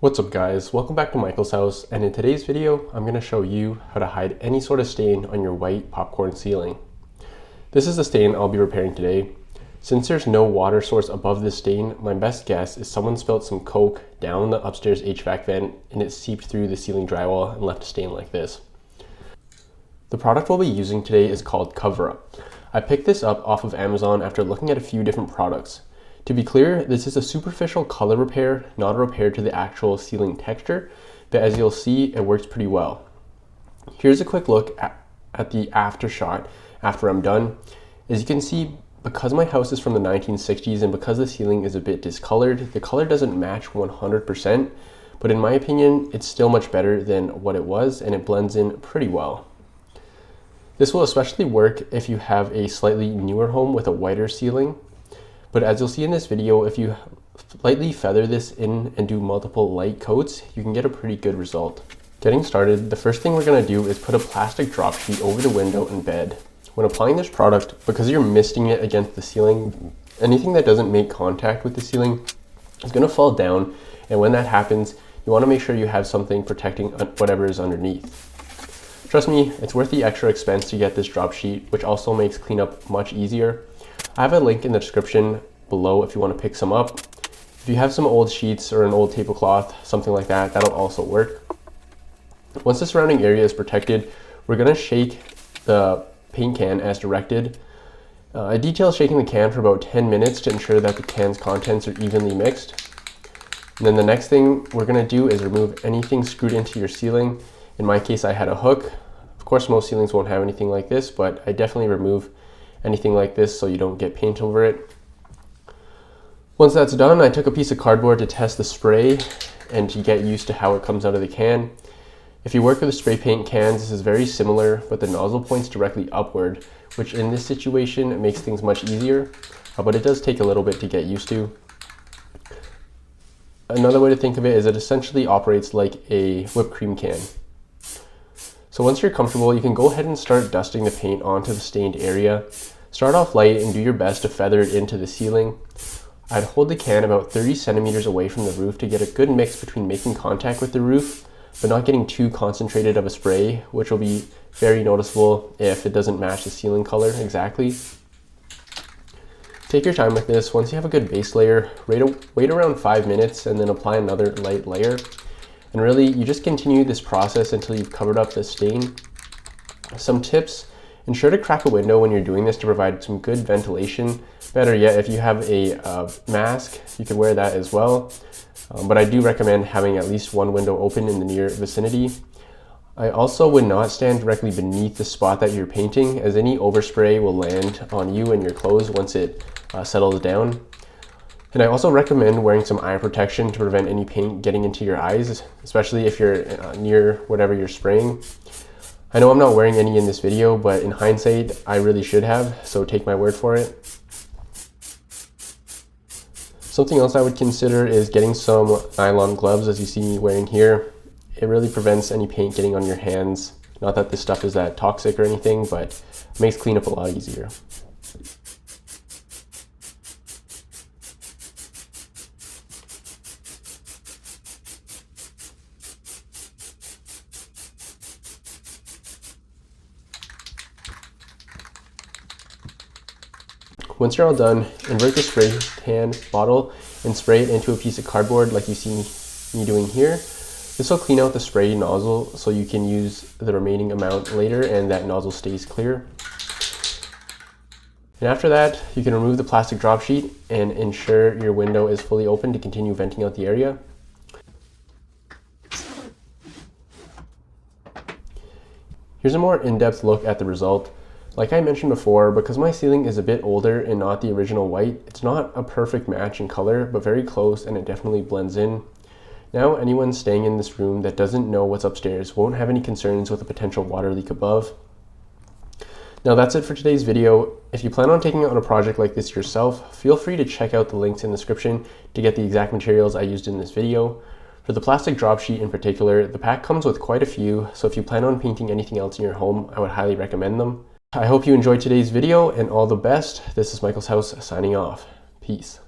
What's up guys, welcome back to Michael's house, and in today's video I'm going to show you how to hide any sort of stain on your white popcorn ceiling. This is the stain I'll be repairing today. Since there's no water source above this stain, my best guess is someone spilled some Coke down the upstairs HVAC vent and it seeped through the ceiling drywall and left a stain like this. The product we'll be using today is called Cover Up. I picked this up off of Amazon after looking at a few different products. To be clear, this is a superficial color repair, not a repair to the actual ceiling texture, but as you'll see, it works pretty well. Here's a quick look at the after shot after I'm done. As you can see, because my house is from the 1960s and because the ceiling is a bit discolored, the color doesn't match 100%, but in my opinion, it's still much better than what it was and it blends in pretty well. This will especially work if you have a slightly newer home with a whiter ceiling. But as you'll see in this video, if you lightly feather this in and do multiple light coats, you can get a pretty good result. Getting started, the first thing we're going to do is put a plastic drop sheet over the window and bed. When applying this product, because you're misting it against the ceiling, anything that doesn't make contact with the ceiling is going to fall down, and when that happens, you want to make sure you have something protecting whatever is underneath. Trust me, it's worth the extra expense to get this drop sheet, which also makes cleanup much easier. I have a link in the description below if you want to pick some up. If you have some old sheets or an old tablecloth, something like that, that'll also work. Once the surrounding area is protected, we're going to shake the paint can as directed. I detail shaking the can for about 10 minutes to ensure that the can's contents are evenly mixed. And then the next thing we're going to do is remove anything screwed into your ceiling. In my case, I had a hook. Of course, most ceilings won't have anything like this, but I definitely remove anything like this so you don't get paint over it. Once that's done, I took a piece of cardboard to test the spray and to get used to how it comes out of the can. If you work with spray paint cans, this is very similar, but the nozzle points directly upward, which in this situation makes things much easier, but it does take a little bit to get used to. Another way to think of it is it essentially operates like a whipped cream can. So once you're comfortable, you can go ahead and start dusting the paint onto the stained area. Start off light and do your best to feather it into the ceiling. I'd hold the can about 30 centimeters away from the roof to get a good mix between making contact with the roof, but not getting too concentrated of a spray, which will be very noticeable if it doesn't match the ceiling color exactly. Take your time with this. Once you have a good base layer, wait around 5 minutes and then apply another light layer. And really, you just continue this process until you've covered up the stain. Some tips: ensure to crack a window when you're doing this to provide some good ventilation. Better yet, if you have a mask, you can wear that as well. But I do recommend having at least one window open in the near vicinity. I also would not stand directly beneath the spot that you're painting, as any overspray will land on you and your clothes once it settles down. And I also recommend wearing some eye protection to prevent any paint getting into your eyes, especially if you're near whatever you're spraying. I know I'm not wearing any in this video, but in hindsight, I really should have, so take my word for it. Something else I would consider is getting some nylon gloves, as you see me wearing here. It really prevents any paint getting on your hands. Not that this stuff is that toxic or anything, but it makes cleanup a lot easier. Once you're all done, invert the spray can bottle and spray it into a piece of cardboard like you see me doing here. This will clean out the spray nozzle so you can use the remaining amount later and that nozzle stays clear. And after that, you can remove the plastic drop sheet and ensure your window is fully open to continue venting out the area. Here's a more in-depth look at the result. Like I mentioned before, because my ceiling is a bit older and not the original white, it's not a perfect match in color, but very close, and it definitely blends in. Now anyone staying in this room that doesn't know what's upstairs won't have any concerns with a potential water leak above. Now that's it for today's video. If you plan on taking on a project like this yourself, feel free to check out the links in the description to get the exact materials I used in this video. For the plastic drop sheet in particular, the pack comes with quite a few, so if you plan on painting anything else in your home, I would highly recommend them. I hope you enjoyed today's video and all the best. This is Michael's House signing off. Peace.